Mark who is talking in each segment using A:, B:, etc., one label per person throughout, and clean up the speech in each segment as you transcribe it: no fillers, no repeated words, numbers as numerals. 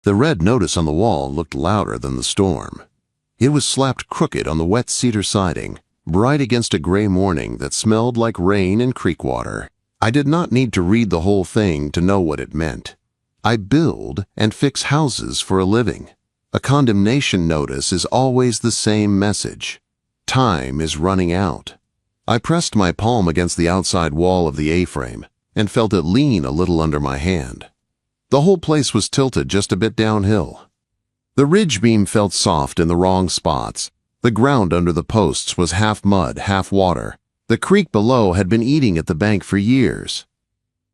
A: The red notice on the wall looked louder than the storm. It was slapped crooked on the wet cedar siding, bright against a gray morning that smelled like rain and creek water. I did not need to read the whole thing to know what it meant. I build and fix houses for a living. A condemnation notice is always the same message. Time is running out. I pressed my palm against the outside wall of the A-frame and felt it lean a little under my hand. The whole place was tilted just a bit downhill. The ridge beam felt soft in the wrong spots. The ground under the posts was half mud, half water. The creek below had been eating at the bank for years.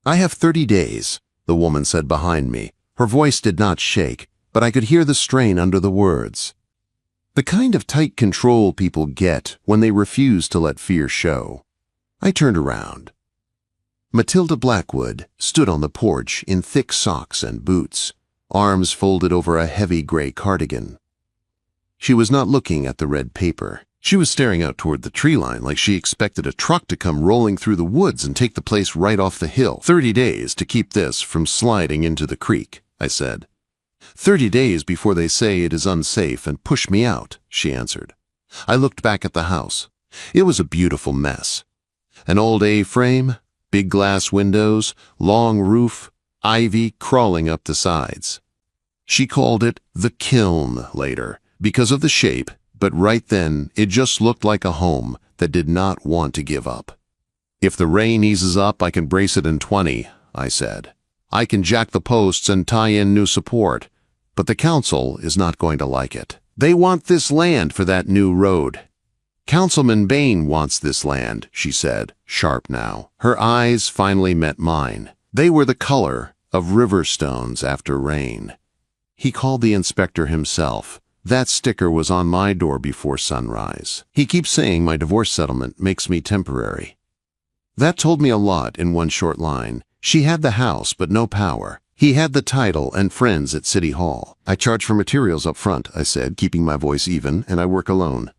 A: "I have 30 days, the woman said behind me. Her voice did not shake, but I could hear the strain under the words. The kind of tight control people get when they refuse to let fear show. I turned around. Matilda Blackwood stood on the porch in thick socks and boots, arms folded over a heavy gray cardigan. She was not looking at the red paper. She was staring out toward the tree line like she expected a truck to come rolling through the woods and take the place right off the hill. 30 days to keep this from sliding into the creek, I said. 30 days before they say it is unsafe and push me out, she answered. I looked back at the house. It was a beautiful mess. An old A-frame, big glass windows, long roof, ivy crawling up the sides. She called it the kiln later because of the shape, but right then it just looked like a home that did not want to give up. If the rain eases up, I can brace it in 20, I said. I can jack the posts and tie in new support, but the council is not going to like it. They want this land for that new road. Councilman Bain wants this land, she said, sharp now. Her eyes finally met mine. They were the color of river stones after rain. He called the inspector himself. That sticker was on my door before sunrise. He keeps saying my divorce settlement makes me temporary. That told me a lot in one short line. She had the house, but no power. He had the title and friends at City Hall. I charge for materials up front, I said, keeping my voice even, and I work alone.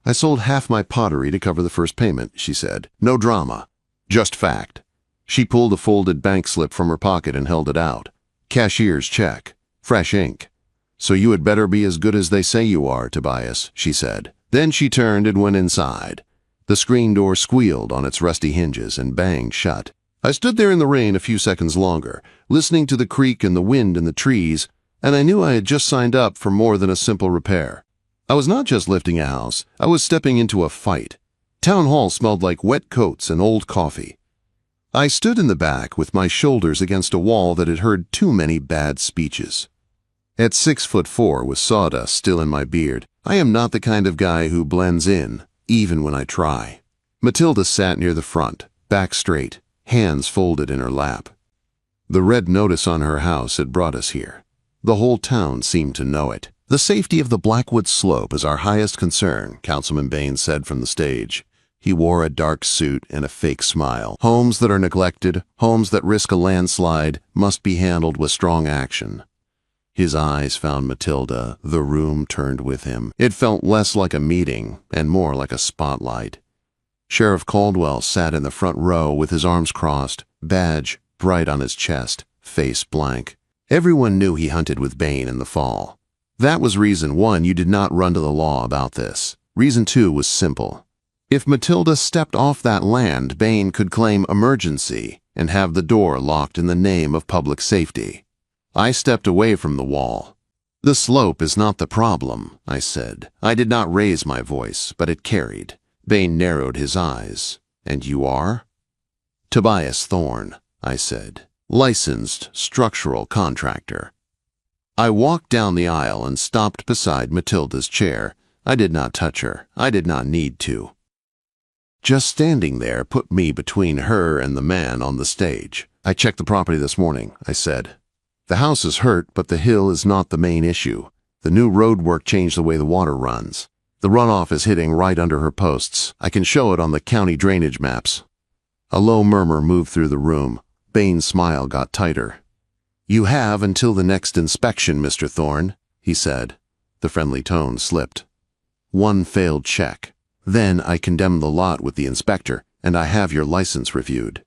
A: I sold half my pottery to cover the first payment, she said. No drama. Just fact. She pulled a folded bank slip from her pocket and held it out. Cashier's check. Fresh ink. So you had better be as good as they say you are, Tobias, she said. Then she turned and went inside. The screen door squealed on its rusty hinges and banged shut. I stood there in the rain a few seconds longer, listening to the creek and the wind in the trees, and I knew I had just signed up for more than a simple repair. I was not just lifting a house, I was stepping into a fight. Town Hall smelled like wet coats and old coffee. I stood in the back with my shoulders against a wall that had heard too many bad speeches. At 6'4", with sawdust still in my beard, I am not the kind of guy who blends in, even when I try. Matilda sat near the front, back straight, hands folded in her lap. The red notice on her house had brought us here. The whole town seemed to know it. The safety of the Blackwood Slope is our highest concern, Councilman Bain said from the stage. He wore a dark suit and a fake smile. Homes that are neglected, homes that risk a landslide, must be handled with strong action. His eyes found Matilda. The room turned with him. It felt less like a meeting and more like a spotlight. Sheriff Caldwell sat in the front row with his arms crossed, badge bright on his chest, face blank. Everyone knew he hunted with Bain in the fall. That was reason one, you did not run to the law about this. Reason two was simple. If Matilda stepped off that land, Bain could claim emergency and have the door locked in the name of public safety. I stepped away from the wall. The slope is not the problem, I said. I did not raise my voice, but it carried. Bain narrowed his eyes. And you are? Tobias Thorne, I said. Licensed structural contractor. I walked down the aisle and stopped beside Matilda's chair. I did not touch her. I did not need to. Just standing there put me between her and the man on the stage. I checked the property this morning, I said. The house is hurt, but the hill is not the main issue. The new road work changed the way the water runs. The runoff is hitting right under her posts. I can show it on the county drainage maps. A low murmur moved through the room. Bain's smile got tighter. You have until the next inspection, Mr. Thorne, he said. The friendly tone slipped. One failed check. Then I condemn the lot with the inspector, and I have your license reviewed.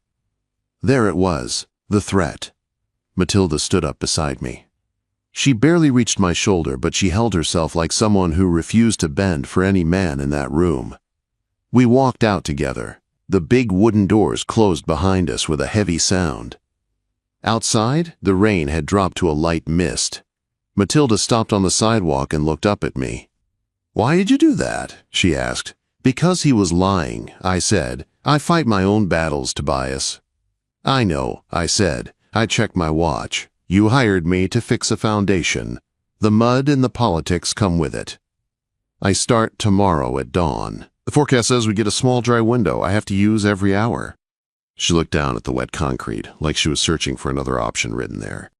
A: There it was, the threat. Matilda stood up beside me. She barely reached my shoulder, but she held herself like someone who refused to bend for any man in that room. We walked out together. The big wooden doors closed behind us with a heavy sound. Outside, the rain had dropped to a light mist. Matilda stopped on the sidewalk and looked up at me. "Why did you do that?" she asked. "Because he was lying," I said. "I fight my own battles, Tobias." "I know," I said. I checked my watch. "You hired me to fix a foundation. The mud and the politics come with it. I start tomorrow at dawn. The forecast says we get a small dry window I have to use every hour." She looked down at the wet concrete, like she was searching for another option written there.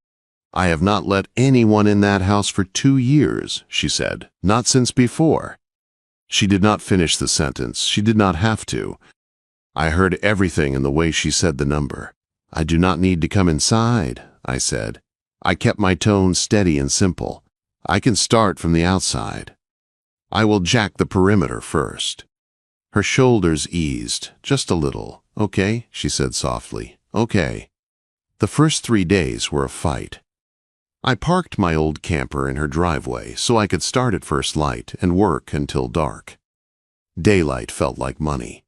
A: "I have not let anyone in that house for 2 years," she said. "Not since before." She did not finish the sentence. She did not have to. I heard everything in the way she said the number. "I do not need to come inside," I said. I kept my tone steady and simple. "I can start from the outside. I will jack the perimeter first." Her shoulders eased, just a little. "Okay," she said softly. "Okay." The first 3 days were a fight. I parked my old camper in her driveway so I could start at first light and work until dark. Daylight felt like money.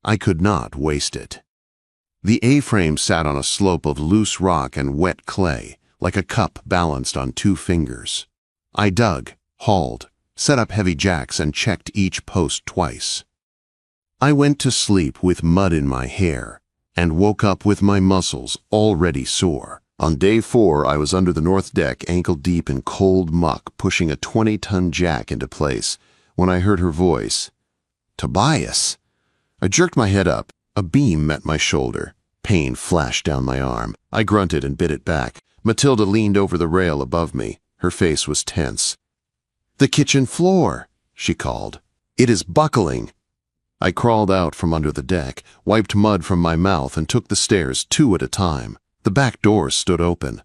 A: I could not waste it. The A-frame sat on a slope of loose rock and wet clay, like a cup balanced on 2 fingers. I dug, hauled, set up heavy jacks, and checked each post twice. I went to sleep with mud in my hair and woke up with my muscles already sore. On day 4, I was under the north deck, ankle-deep in cold muck, pushing a 20-ton jack into place, when I heard her voice. "Tobias!" I jerked my head up. A beam met my shoulder. Pain flashed down my arm. I grunted and bit it back. Matilda leaned over the rail above me. Her face was tense. "The kitchen floor," she called. "It is buckling." I crawled out from under the deck, wiped mud from my mouth, and took the stairs 2 at a time. The back door stood open.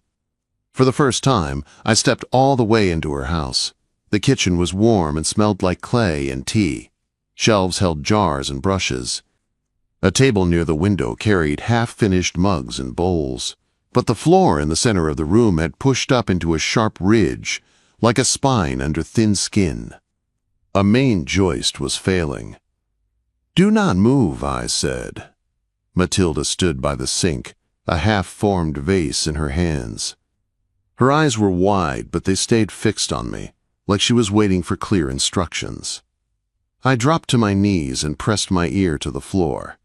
A: For the first time, I stepped all the way into her house. The kitchen was warm and smelled like clay and tea. Shelves held jars and brushes. A table near the window carried half-finished mugs and bowls. But the floor in the center of the room had pushed up into a sharp ridge, like a spine under thin skin. A main joist was failing. "Do not move," I said. Matilda stood by the sink, a half-formed vase in her hands. Her eyes were wide, but they stayed fixed on me, like she was waiting for clear instructions. I dropped to my knees and pressed my ear to the floor.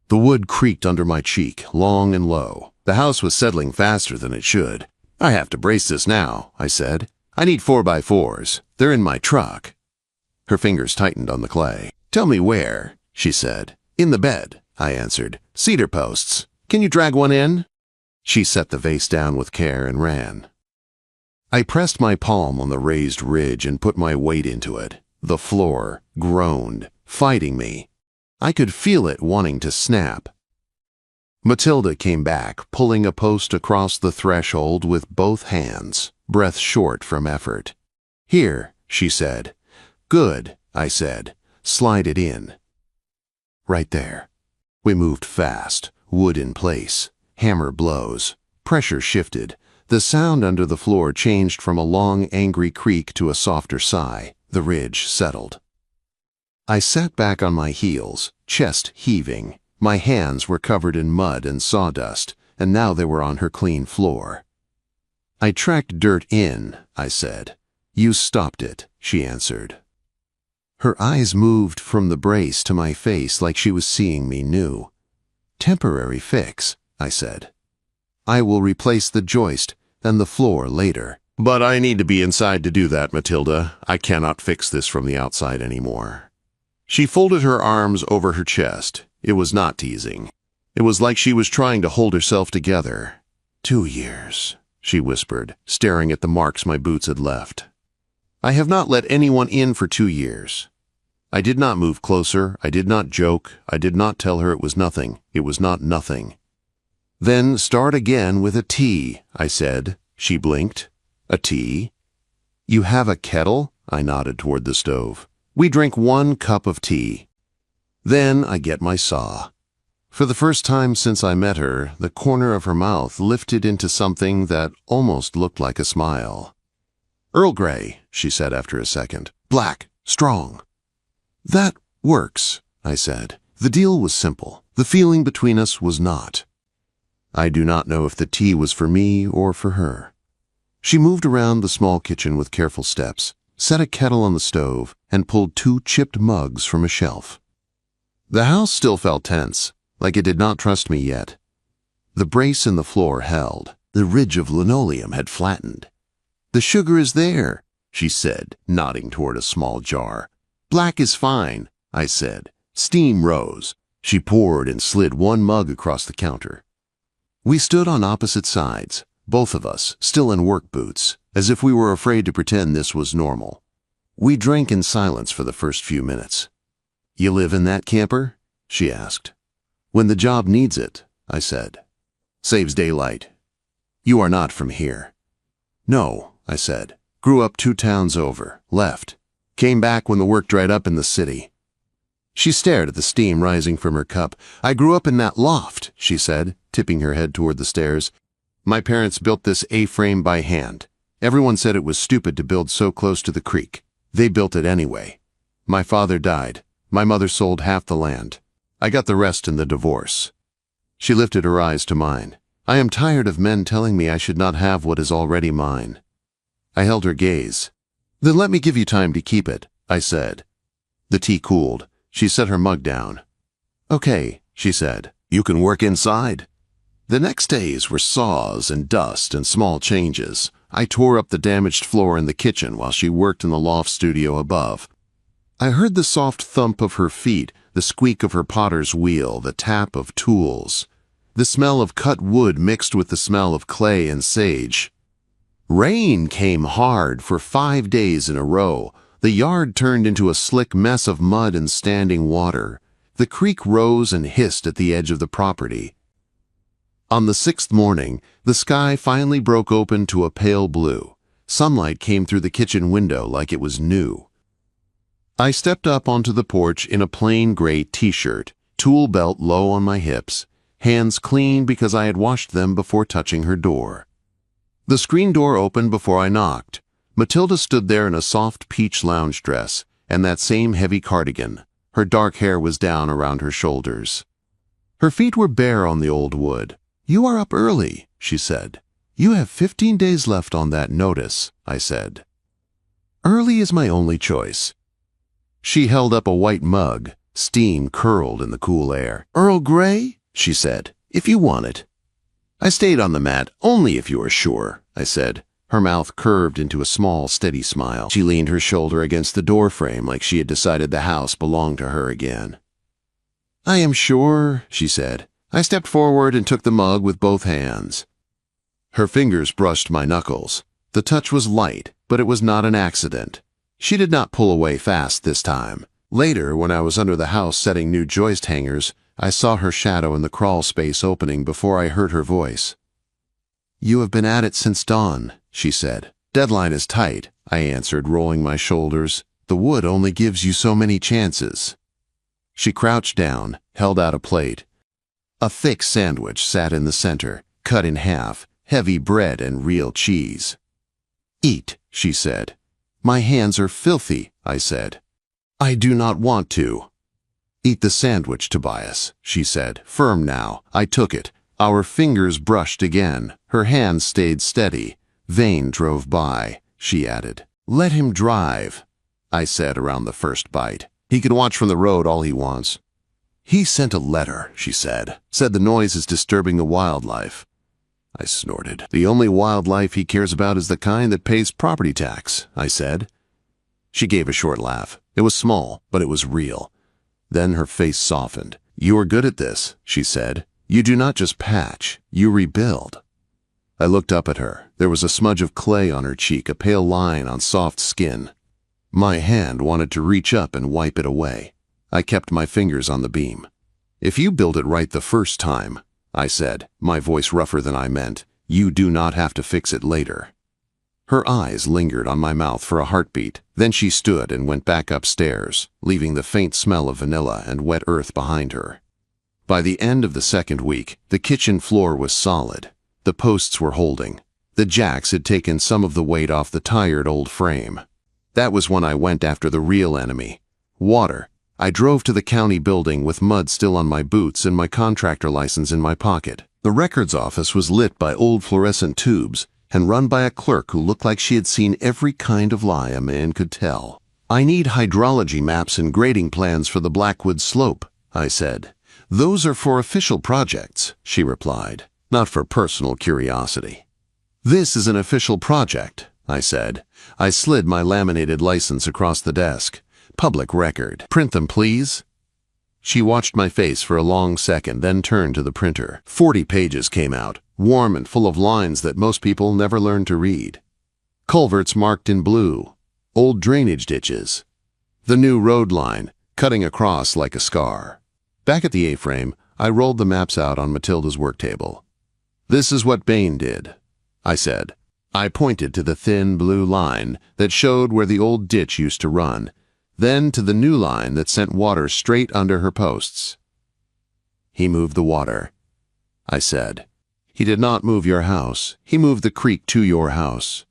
A: The wood creaked under my cheek, long and low. The house was settling faster than it should. "I have to brace this now," I said. "I need 4x4s. They're in my truck." Her fingers tightened on the clay. "Tell me where," she said. "In the bed," I answered. "Cedar posts. Can you drag one in?" She set the vase down with care and ran. I pressed my palm on the raised ridge and put my weight into it. The floor groaned, fighting me. I could feel it wanting to snap. Matilda came back, pulling a post across the threshold with both hands, breath short from effort. "Here," she said. "Good," I said. "Slide it in." Right there. We moved fast. Wood in place. Hammer blows. Pressure shifted. The sound under the floor changed from a long, angry creak to a softer sigh. The ridge settled. I sat back on my heels, chest heaving. My hands were covered in mud and sawdust, and now they were on her clean floor. "I tracked dirt in," I said. "You stopped it," she answered. Her eyes moved from the brace to my face like she was seeing me new. "Temporary fix," I said. "I will replace the joist and the floor later." "But I need to be inside to do that, Matilda. I cannot fix this from the outside anymore." She folded her arms over her chest. It was not teasing. It was like she was trying to hold herself together. 2 years, she whispered, staring at the marks my boots had left. "I have not let anyone in for 2 years. I did not move closer. I did not joke. I did not tell her it was nothing. It was not nothing." "Then start again with a tea," I said. She blinked. "A tea?" "You have a kettle?" I nodded toward the stove. "We drink 1 cup of tea." Then I get my saw. For the first time since I met her, the corner of her mouth lifted into something that almost looked like a smile. Earl Grey, she said after a second. Black, strong. That works, I said. The deal was simple. The feeling between us was not. I do not know if the tea was for me or for her. She moved around the small kitchen with careful steps, set a kettle on the stove, and pulled 2 chipped mugs from a shelf. The house still felt tense, like it did not trust me yet. The brace in the floor held. The ridge of linoleum had flattened. The sugar is there, she said, nodding toward a small jar. Black is fine, I said. Steam rose. She poured and slid 1 mug across the counter. We stood on opposite sides, both of us still in work boots, as if we were afraid to pretend this was normal. We drank in silence for the first few minutes. You live in that camper? She asked. When the job needs it, I said. Saves daylight. You are not from here. No, I said. Grew up 2 towns over, left. Came back when the work dried up in the city. She stared at the steam rising from her cup. I grew up in that loft, she said, tipping her head toward the stairs. My parents built this A-frame by hand. Everyone said it was stupid to build so close to the creek. They built it anyway. My father died. My mother sold half the land. I got the rest in the divorce. She lifted her eyes to mine. I am tired of men telling me I should not have what is already mine. I held her gaze. Then let me give you time to keep it, I said. The tea cooled. She set her mug down. Okay, she said. You can work inside. The next days were saws and dust and small changes. I tore up the damaged floor in the kitchen while she worked in the loft studio above. I heard the soft thump of her feet, the squeak of her potter's wheel, the tap of tools. The smell of cut wood mixed with the smell of clay and sage. Rain came hard for 5 days in a row. The yard turned into a slick mess of mud and standing water. The creek rose and hissed at the edge of the property. On the 6th morning, the sky finally broke open to a pale blue. Sunlight came through the kitchen window like it was new. I stepped up onto the porch in a plain gray t-shirt, tool belt low on my hips, hands clean because I had washed them before touching her door. The screen door opened before I knocked. Matilda stood there in a soft peach lounge dress and that same heavy cardigan. Her dark hair was down around her shoulders. Her feet were bare on the old wood. You are up early, she said. You have 15 days left on that notice, I said. Early is my only choice. She held up a white mug. Steam curled in the cool air. Earl Grey, she said, if you want it. I stayed on the mat, only if you are sure, I said. Her mouth curved into a small, steady smile. She leaned her shoulder against the doorframe like she had decided the house belonged to her again. I am sure, she said. I stepped forward and took the mug with both hands. Her fingers brushed my knuckles. The touch was light, but it was not an accident. She did not pull away fast this time. Later, when I was under the house setting new joist hangers, I saw her shadow in the crawl space opening before I heard her voice. You have been at it since dawn, she said. Deadline is tight, I answered, rolling my shoulders. The wood only gives you so many chances. She crouched down, held out a plate. A thick sandwich sat in the center, cut in half, heavy bread and real cheese. Eat, she said. My hands are filthy, I said. I do not want to. Eat the sandwich, Tobias, she said, firm now. I took it. Our fingers brushed again. Her hand stayed steady. Vane drove by, she added. Let him drive, I said around the first bite. He can watch from the road all he wants. He sent a letter, she said. Said the noise is disturbing the wildlife. I snorted. The only wildlife he cares about is the kind that pays property tax, I said. She gave a short laugh. It was small, but it was real. Then her face softened. You are good at this, she said. You do not just patch, you rebuild. I looked up at her. There was a smudge of clay on her cheek, a pale line on soft skin. My hand wanted to reach up and wipe it away. I kept my fingers on the beam. If you build it right the first time, I said, my voice rougher than I meant, you do not have to fix it later. Her eyes lingered on my mouth for a heartbeat. Then she stood and went back upstairs, leaving the faint smell of vanilla and wet earth behind her. By the end of the second week, the kitchen floor was solid. The posts were holding. The jacks had taken some of the weight off the tired old frame. That was when I went after the real enemy. Water. I drove to the county building with mud still on my boots and my contractor license in my pocket. The records office was lit by old fluorescent tubes and run by a clerk who looked like she had seen every kind of lie a man could tell. "I need hydrology maps and grading plans for the Blackwood Slope," I said. "Those are for official projects," she replied, "not for personal curiosity." "This is an official project," I said. I slid my laminated license across the desk. "Public record. Print them, please." She watched my face for a long second, then turned to the printer. 40 pages came out, warm and full of lines that most people never learn to read. Culverts marked in blue. Old drainage ditches. The new road line, cutting across like a scar. Back at the A-frame, I rolled the maps out on Matilda's work table. "This is what Bain did," I said. I pointed to the thin blue line that showed where the old ditch used to run, then to the new line that sent water straight under her posts. "He moved the water," I said. "He did not move your house. He moved the creek to your house."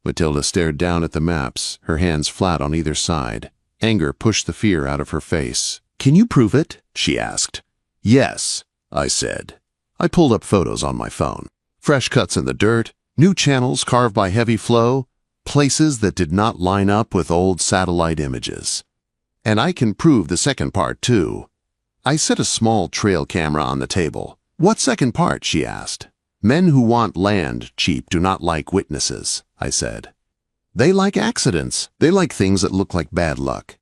A: Matilda stared down at the maps, her hands flat on either side. Anger pushed the fear out of her face. "Can you prove it?" she asked. "Yes," I said. I pulled up photos on my phone. Fresh cuts in the dirt, new channels carved by heavy flow, places that did not line up with old satellite images. "And I can prove the second part, too." I set a small trail camera on the table. "What second part?" she asked. "Men who want land cheap do not like witnesses," I said. "They like accidents. They like things that look like bad luck."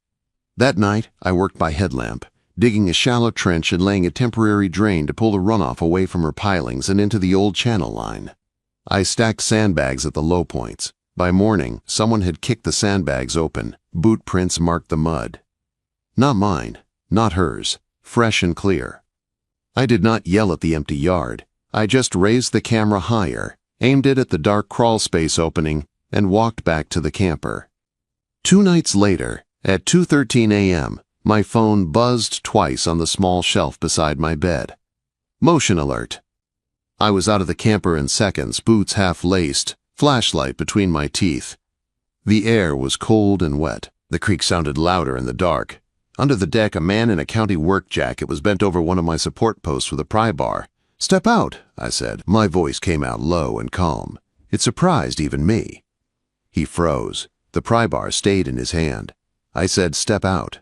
A: That night, I worked by headlamp, digging a shallow trench and laying a temporary drain to pull the runoff away from her pilings and into the old channel line. I stacked sandbags at the low points. By morning, someone had kicked the sandbags open. Boot prints marked the mud. Not mine, not hers, fresh and clear. I did not yell at the empty yard. I just raised the camera higher, aimed it at the dark crawl space opening, and walked back to the camper. 2 nights later, at 2:13 a.m., my phone buzzed twice on the small shelf beside my bed. Motion alert. I was out of the camper in seconds, boots half laced, flashlight between my teeth. The air was cold and wet. The creek sounded louder in the dark. Under the deck, a man in a county work jacket was bent over one of my support posts with a pry bar. "Step out," I said. My voice came out low and calm. It surprised even me. He froze. The pry bar stayed in his hand. I said, "Step out."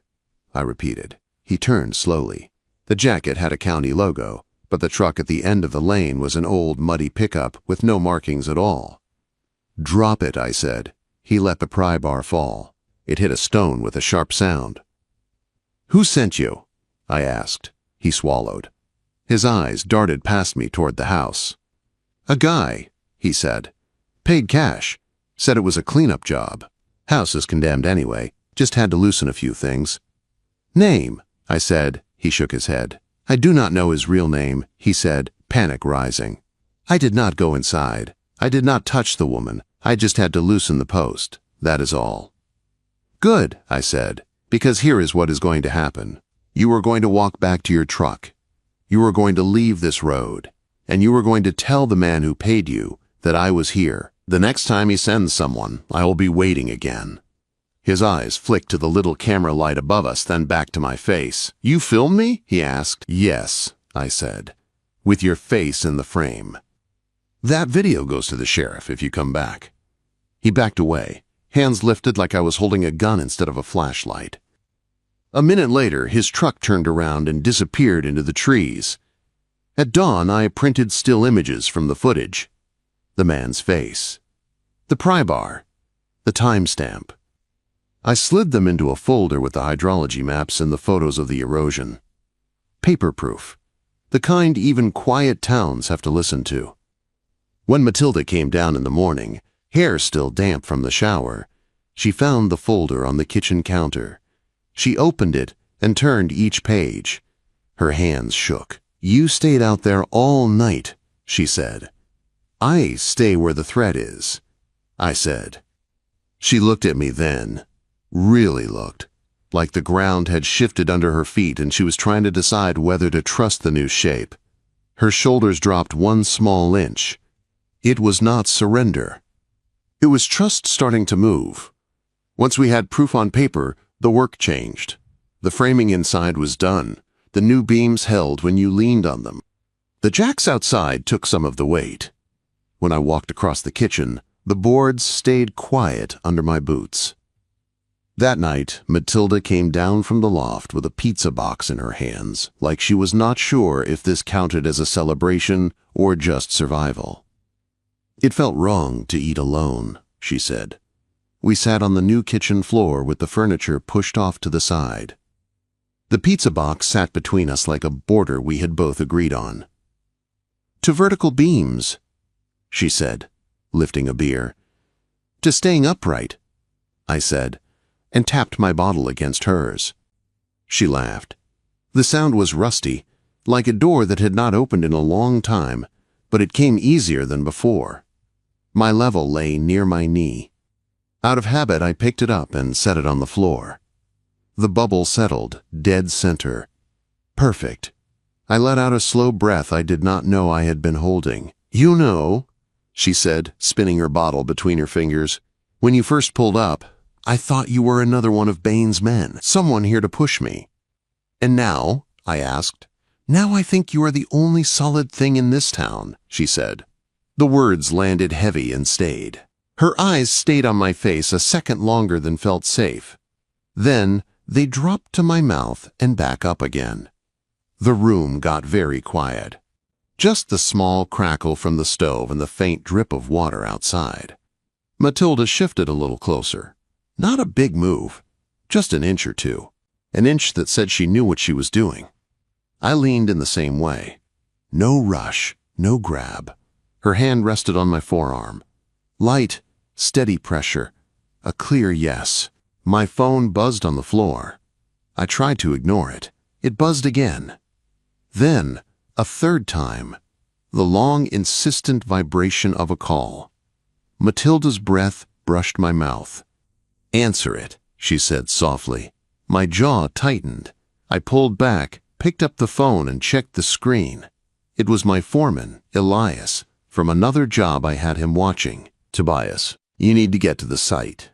A: I repeated. He turned slowly. The jacket had a county logo, but the truck at the end of the lane was an old, muddy pickup with no markings at all. "Drop it," I said. He let the pry bar fall. It hit a stone with a sharp sound. "Who sent you?" I asked. He swallowed. His eyes darted past me toward the house. "A guy," he said. "Paid cash. Said it was a cleanup job. House is condemned anyway. Just had to loosen a few things." "Name?" I said. He shook his head. "I do not know his real name," he said, panic rising. "I did not go inside. I did not touch the woman. I just had to loosen the post. That is all." "Good," I said, "because here is what is going to happen. You are going to walk back to your truck. You are going to leave this road, and you are going to tell the man who paid you that I was here. The next time he sends someone, I will be waiting again." His eyes flicked to the little camera light above us, then back to my face. "You film me?" he asked. "Yes," I said, "with your face in the frame. That video goes to the sheriff if you come back." He backed away, hands lifted like I was holding a gun instead of a flashlight. A minute later, his truck turned around and disappeared into the trees. At dawn, I printed still images from the footage. The man's face. The pry bar. The timestamp. I slid them into a folder with the hydrology maps and the photos of the erosion. Paper-proof. The kind even quiet towns have to listen to. When Matilda came down in the morning, hair still damp from the shower, she found the folder on the kitchen counter. She opened it and turned each page. Her hands shook. "You stayed out there all night," she said. "I stay where the threat is," I said. She looked at me then, really looked, like the ground had shifted under her feet and she was trying to decide whether to trust the new shape. Her shoulders dropped 1 small inch. It was not surrender. It was trust starting to move. Once we had proof on paper, the work changed. The framing inside was done. The new beams held when you leaned on them. The jacks outside took some of the weight. When I walked across the kitchen, the boards stayed quiet under my boots. That night, Matilda came down from the loft with a pizza box in her hands, like she was not sure if this counted as a celebration or just survival. "It felt wrong to eat alone," she said. We sat on the new kitchen floor with the furniture pushed off to the side. The pizza box sat between us like a border we had both agreed on. "To vertical beams," she said, lifting a beer. "To staying upright," I said, and tapped my bottle against hers. She laughed. The sound was rusty, like a door that had not opened in a long time, but it came easier than before. My level lay near my knee. Out of habit, I picked it up and set it on the floor. The bubble settled, dead center. Perfect. I let out a slow breath I did not know I had been holding. "You know," she said, spinning her bottle between her fingers, "when you first pulled up, I thought you were another one of Bain's men, someone here to push me. And now," I asked, "now I think you are the only solid thing in this town," she said. The words landed heavy and stayed. Her eyes stayed on my face a second longer than felt safe. Then they dropped to my mouth and back up again. The room got very quiet. Just the small crackle from the stove and the faint drip of water outside. Matilda shifted a little closer. Not a big move, just an inch or two. An inch that said she knew what she was doing. I leaned in the same way. No rush, no grab. Her hand rested on my forearm. Light, steady pressure. A clear yes. My phone buzzed on the floor. I tried to ignore it. It buzzed again. Then, a third time. The long, insistent vibration of a call. Matilda's breath brushed my mouth. "Answer it," she said softly. My jaw tightened. I pulled back, picked up the phone and checked the screen. It was my foreman, Elias, from another job I had him watching. "Tobias, you need to get to the site,"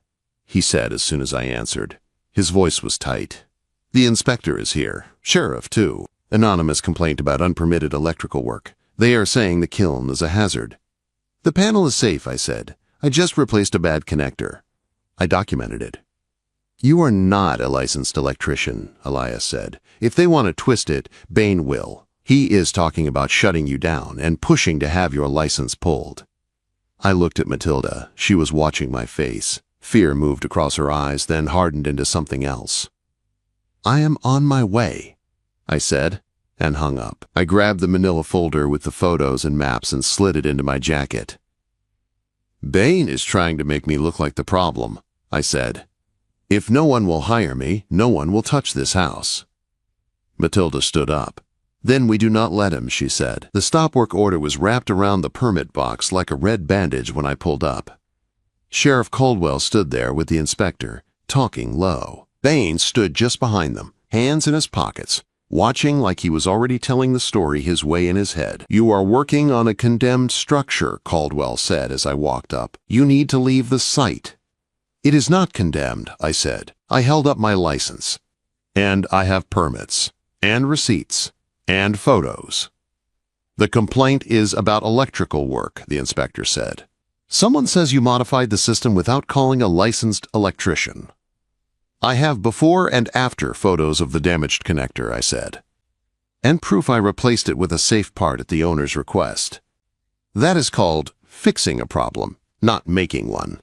A: he said as soon as I answered. His voice was tight. "The inspector is here. Sheriff, too. Anonymous complaint about unpermitted electrical work. They are saying the kiln is a hazard." "The panel is safe," I said. "I just replaced a bad connector." I documented it. "You are not a licensed electrician," Elias said. "If they want to twist it, Bain will. He is talking about shutting you down and pushing to have your license pulled." I looked at Matilda. She was watching my face. Fear moved across her eyes, then hardened into something else. "I am on my way," I said, and hung up. I grabbed the manila folder with the photos and maps and slid it into my jacket. "Bain is trying to make me look like the problem," I said. "If no one will hire me, no one will touch this house." Matilda stood up. "Then we do not let him," she said. The stop work order was wrapped around the permit box like a red bandage when I pulled up. Sheriff Caldwell stood there with the inspector, talking low. Bain stood just behind them, hands in his pockets, watching like he was already telling the story his way in his head. "You are working on a condemned structure," Caldwell said as I walked up. "You need to leave the site." "It is not condemned," I said. I held up my license. "And I have permits, and receipts, and photos." "The complaint is about electrical work," the inspector said. "Someone says you modified the system without calling a licensed electrician." "I have before and after photos of the damaged connector," I said. "And proof I replaced it with a safe part at the owner's request." "That is called fixing a problem, not making one."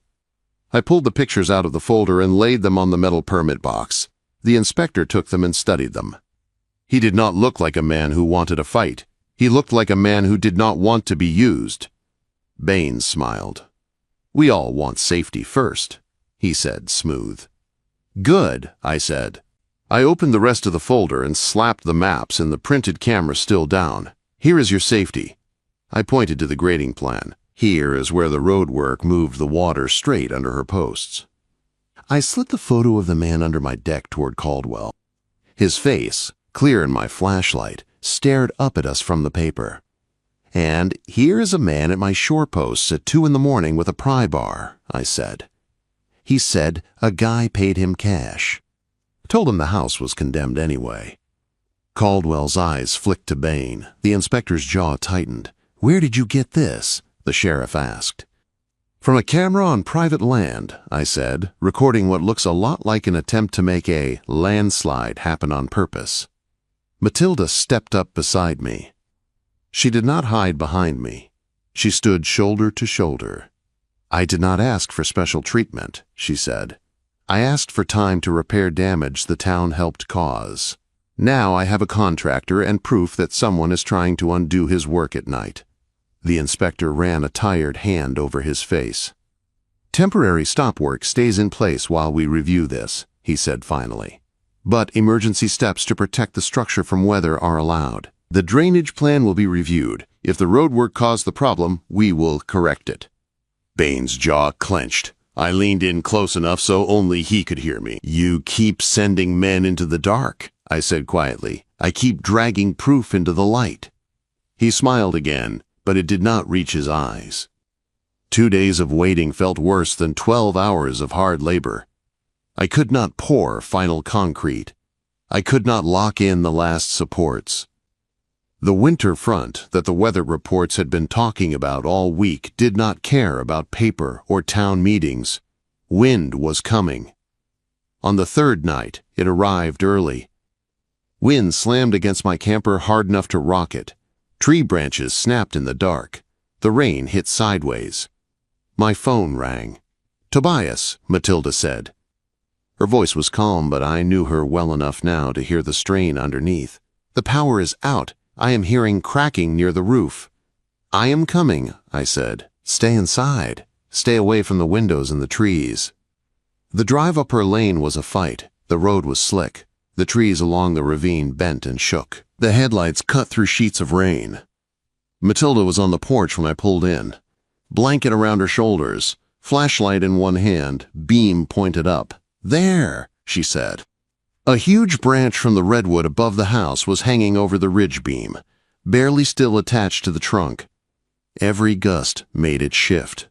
A: I pulled the pictures out of the folder and laid them on the metal permit box. The inspector took them and studied them. He did not look like a man who wanted a fight. He looked like a man who did not want to be used. Bain smiled. "We all want safety first," he said, smooth. "Good," I said. I opened the rest of the folder and slapped the maps and the printed camera still down. "Here is your safety." I pointed to the grading plan. "Here is where the road work moved the water straight under her posts." I slid the photo of the man under my deck toward Caldwell. His face, clear in my flashlight, stared up at us from the paper. And here is a man at my shore posts at 2 in the morning with a pry bar, I said. He said a guy paid him cash. Told him the house was condemned anyway. Caldwell's eyes flicked to Bain. The inspector's jaw tightened. "Where did you get this?" the sheriff asked. "From a camera on private land," I said, recording what looks a lot like an attempt to make a landslide happen on purpose. Matilda stepped up beside me. She did not hide behind me. She stood shoulder to shoulder. "I did not ask for special treatment," she said. "I asked for time to repair damage the town helped cause. Now I have a contractor and proof that someone is trying to undo his work at night." The inspector ran a tired hand over his face. "Temporary stop work stays in place while we review this," he said finally. "But emergency steps to protect the structure from weather are allowed. The drainage plan will be reviewed. If the road work caused the problem, we will correct it." Bain's jaw clenched. I leaned in close enough so only he could hear me. "You keep sending men into the dark," I said quietly. "I keep dragging proof into the light." He smiled again, but it did not reach his eyes. 2 days of waiting felt worse than 12 hours of hard labor. I could not pour final concrete. I could not lock in the last supports. The winter front that the weather reports had been talking about all week did not care about paper or town meetings. Wind was coming. On the third night, it arrived early. Wind slammed against my camper hard enough to rock it. Tree branches snapped in the dark. The rain hit sideways. My phone rang. "Tobias," Matilda said. Her voice was calm, but I knew her well enough now to hear the strain underneath. "The power is out. I am hearing cracking near the roof." "I am coming," I said. "Stay inside. Stay away from the windows and the trees." The drive up her lane was a fight. The road was slick. The trees along the ravine bent and shook. The headlights cut through sheets of rain. Matilda was on the porch when I pulled in. Blanket around her shoulders, flashlight in one hand, beam pointed up. "There," she said. A huge branch from the redwood above the house was hanging over the ridge beam, barely still attached to the trunk. Every gust made it shift.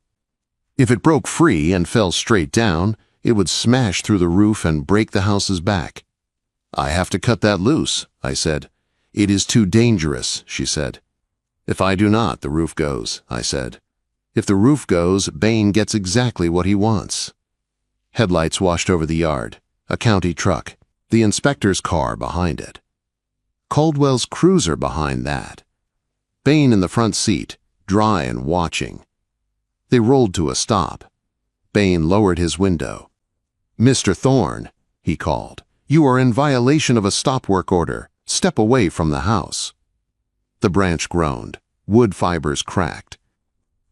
A: If it broke free and fell straight down, it would smash through the roof and break the house's back. "I have to cut that loose," I said. "It is too dangerous," she said. "If I do not, the roof goes," I said. "If the roof goes, Bain gets exactly what he wants." Headlights washed over the yard. A county truck. The inspector's car behind it. Caldwell's cruiser behind that. Bain in the front seat, dry and watching. They rolled to a stop. Bain lowered his window. "Mr. Thorne," he called, "you are in violation of a stop work order. Step away from the house." The branch groaned. Wood fibers cracked.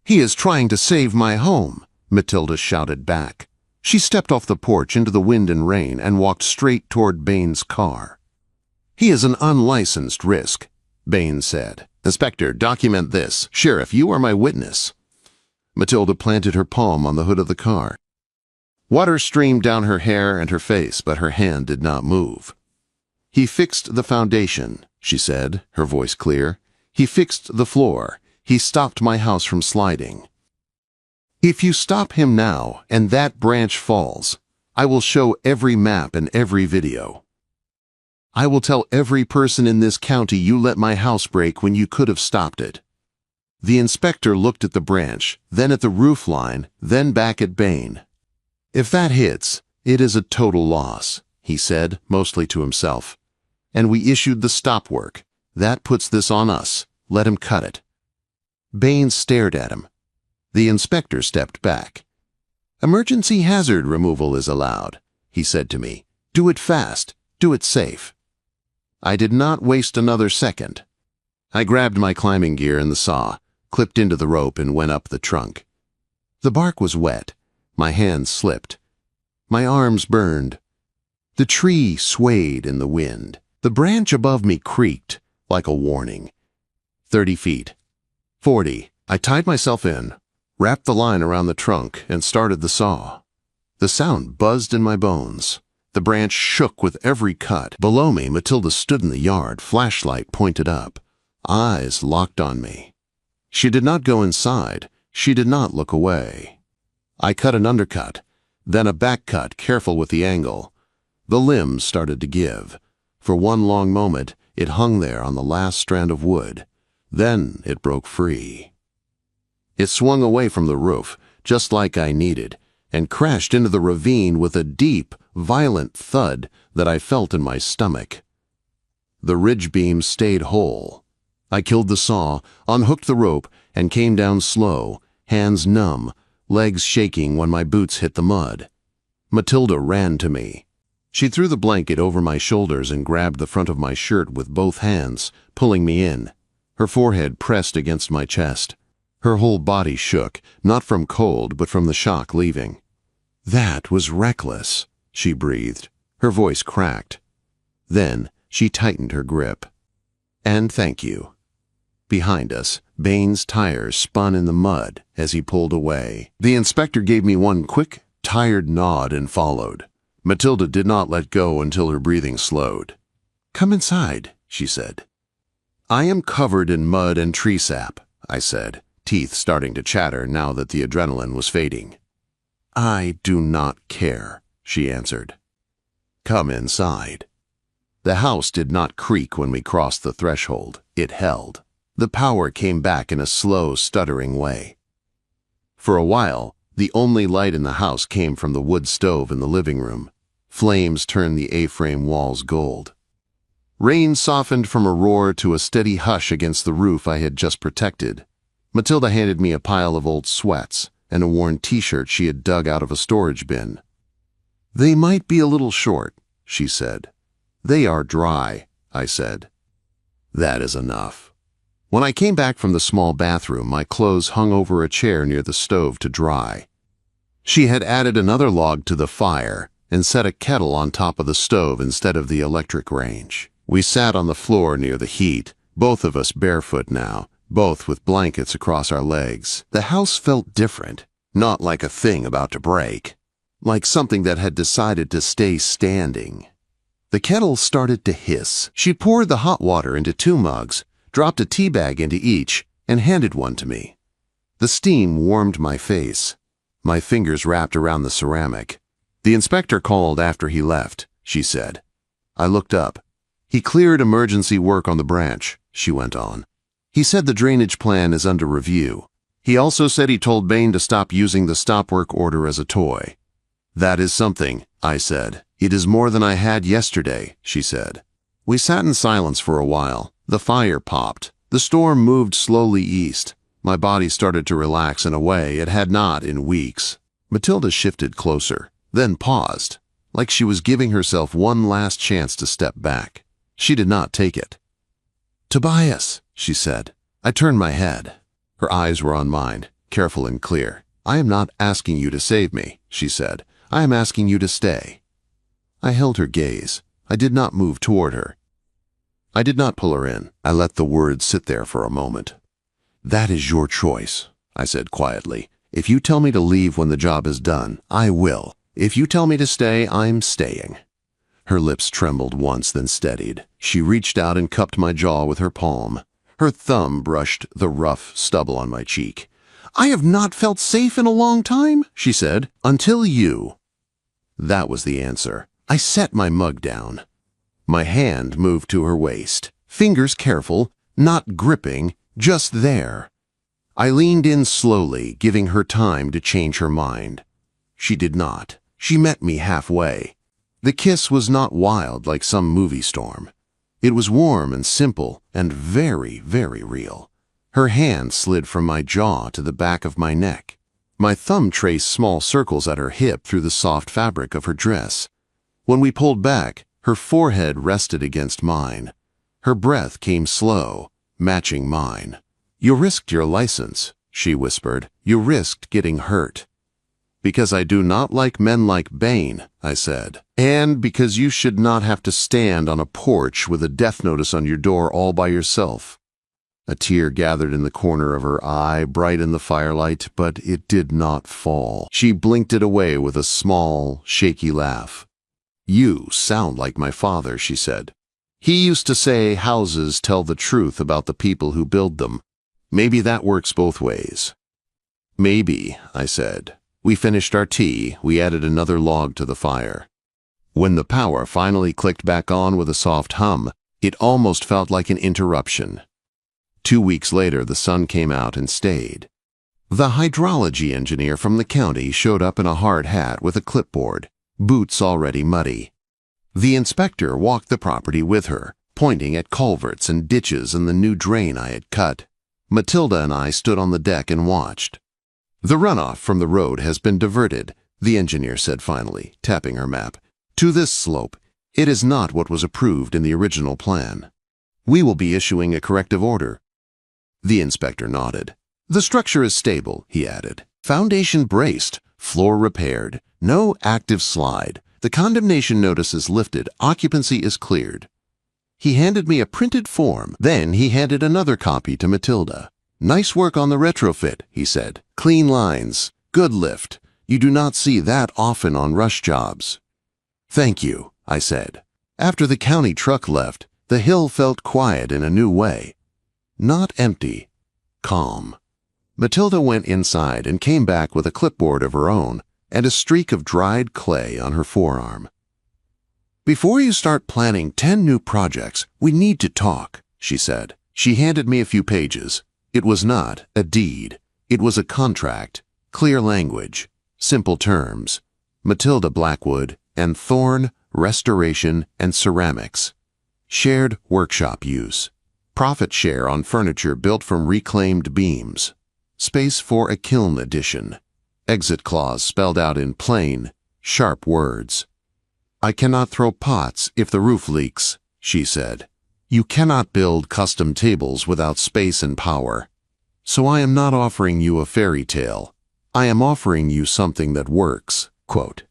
A: "He is trying to save my home," Matilda shouted back. She stepped off the porch into the wind and rain and walked straight toward Bain's car. "He is an unlicensed risk," Bain said. "Inspector, document this. Sheriff, you are my witness." Matilda planted her palm on the hood of the car. Water streamed down her hair and her face, but her hand did not move. "He fixed the foundation," she said, her voice clear. "He fixed the floor. He stopped my house from sliding. If you stop him now and that branch falls, I will show every map and every video. I will tell every person in this county you let my house break when you could have stopped it." The inspector looked at the branch, then at the roof line, then back at Bain. "If that hits, it is a total loss," he said, mostly to himself. "And we issued the stop work. That puts this on us. Let him cut it." Bain stared at him. The inspector stepped back. "Emergency hazard removal is allowed," he said to me. "Do it fast. Do it safe." I did not waste another second. I grabbed my climbing gear and the saw, clipped into the rope, and went up the trunk. The bark was wet. My hands slipped. My arms burned. The tree swayed in the wind. The branch above me creaked, like a warning. 30 feet. 40. I tied myself in, wrapped the line around the trunk, and started the saw. The sound buzzed in my bones. The branch shook with every cut. Below me, Matilda stood in the yard, flashlight pointed up, eyes locked on me. She did not go inside. She did not look away. I cut an undercut, then a back cut, careful with the angle. The limbs started to give. For one long moment, it hung there on the last strand of wood. Then it broke free. It swung away from the roof, just like I needed, and crashed into the ravine with a deep, violent thud that I felt in my stomach. The ridge beam stayed whole. I killed the saw, unhooked the rope, and came down slow, hands numb, legs shaking when my boots hit the mud. Matilda ran to me. She threw the blanket over my shoulders and grabbed the front of my shirt with both hands, pulling me in. Her forehead pressed against my chest. Her whole body shook, not from cold, but from the shock leaving. "That was reckless," she breathed. Her voice cracked. Then she tightened her grip. "And thank you." Behind us, Bain's tires spun in the mud as he pulled away. The inspector gave me one quick, tired nod and followed. Matilda did not let go until her breathing slowed. "Come inside," she said. "I am covered in mud and tree sap," I said, teeth starting to chatter now that the adrenaline was fading. "I do not care," she answered. "Come inside." The house did not creak when we crossed the threshold. It held. The power came back in a slow, stuttering way. For a while, the only light in the house came from the wood stove in the living room. Flames turned the A-frame walls gold. Rain softened from a roar to a steady hush against the roof I had just protected. Matilda handed me a pile of old sweats and a worn t-shirt she had dug out of a storage bin. "They might be a little short," she said. "They are dry," I said. "That is enough." When I came back from the small bathroom, my clothes hung over a chair near the stove to dry. She had added another log to the fire and set a kettle on top of the stove instead of the electric range. We sat on the floor near the heat, both of us barefoot now, both with blankets across our legs. The house felt different, not like a thing about to break, like something that had decided to stay standing. The kettle started to hiss. She poured the hot water into 2 mugs, dropped a tea bag into each, and handed one to me. The steam warmed my face. My fingers wrapped around the ceramic. "The inspector called after he left," she said. I looked up. "He cleared emergency work on the branch," she went on. "He said the drainage plan is under review. He also said he told Bain to stop using the stop work order as a toy." "That is something," I said. "It is more than I had yesterday," she said. We sat in silence for a while. The fire popped. The storm moved slowly east. My body started to relax in a way it had not in weeks. Matilda shifted closer, then paused, like she was giving herself one last chance to step back. She did not take it. "Tobias," she said. I turned my head. Her eyes were on mine, careful and clear. "I am not asking you to save me," she said. "I am asking you to stay." I held her gaze. I did not move toward her. I did not pull her in. I let the words sit there for a moment. "That is your choice," I said quietly. "If you tell me to leave when the job is done, I will. If you tell me to stay, I'm staying." Her lips trembled once, then steadied. She reached out and cupped my jaw with her palm. Her thumb brushed the rough stubble on my cheek. "I have not felt safe in a long time," she said, "until you." That was the answer. I set my mug down. My hand moved to her waist, fingers careful, not gripping, just there. I leaned in slowly, giving her time to change her mind. She did not. She met me halfway. The kiss was not wild like some movie storm. It was warm and simple and very, very real. Her hand slid from my jaw to the back of my neck. My thumb traced small circles at her hip through the soft fabric of her dress. When we pulled back, her forehead rested against mine. Her breath came slow, matching mine. "You risked your license," she whispered. "You risked getting hurt." "Because I do not like men like Bain," I said. "And because you should not have to stand on a porch with a death notice on your door all by yourself." A tear gathered in the corner of her eye, bright in the firelight, but it did not fall. She blinked it away with a small, shaky laugh. "You sound like my father," she said. "He used to say houses tell the truth about the people who build them. Maybe that works both ways. Maybe, I said. We finished our tea, we added another log to the fire. When the power finally clicked back on with a soft hum, it almost felt like an interruption. 2 weeks later, the sun came out and stayed. The hydrology engineer from the county showed up in a hard hat with a clipboard, boots already muddy. The inspector walked the property with her, pointing at culverts and ditches and the new drain I had cut. Matilda and I stood on the deck and watched. "The runoff from the road has been diverted," the engineer said finally, tapping her map, "to this slope. It is not what was approved in the original plan. We will be issuing a corrective order." The inspector nodded. "The structure is stable," he added. "Foundation braced, floor repaired, no active slide. The condemnation notice is lifted, occupancy is cleared." He handed me a printed form. Then he handed another copy to Matilda. "Nice work on the retrofit," he said. "Clean lines, good lift. You do not see that often on rush jobs." "Thank you," I said. After the county truck left, the hill felt quiet in a new way. Not empty, calm. Matilda went inside and came back with a clipboard of her own and a streak of dried clay on her forearm. "Before you start planning 10 new projects, we need to talk," she said. She handed me a few pages. It was not a deed. It was a contract, clear language, simple terms. Matilda Blackwood and Thorne, Restoration and Ceramics. Shared workshop use. Profit share on furniture built from reclaimed beams. Space for a kiln addition. Exit clause spelled out in plain, sharp words. "I cannot throw pots if the roof leaks," she said. "You cannot build custom tables without space and power. So I am not offering you a fairy tale. I am offering you something that works." Quote.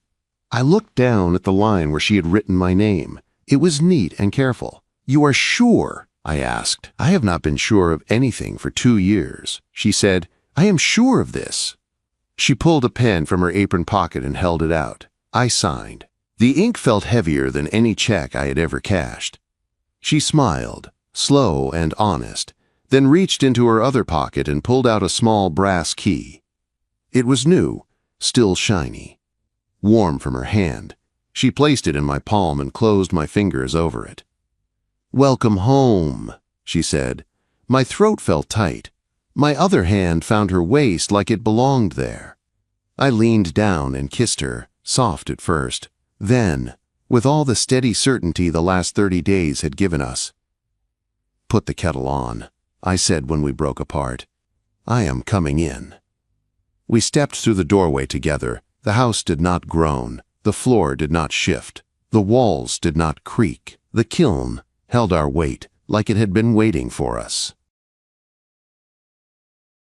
A: I looked down at the line where she had written my name. It was neat and careful. "You are sure?" I asked. "I have not been sure of anything for 2 years." She said, "I am sure of this." She pulled a pen from her apron pocket and held it out. I signed. The ink felt heavier than any check I had ever cashed. She smiled, slow and honest, then reached into her other pocket and pulled out a small brass key. It was new, still shiny. Warm from her hand, she placed it in my palm and closed my fingers over it. "Welcome home," she said. My throat felt tight. My other hand found her waist like it belonged there. I leaned down and kissed her, soft at first. Then, with all the steady certainty the last 30 days had given us, "Put the kettle on," I said when we broke apart. "I am coming in." We stepped through the doorway together. The house did not groan. The floor did not shift. The walls did not creak. The kiln held our weight like it had been waiting for us.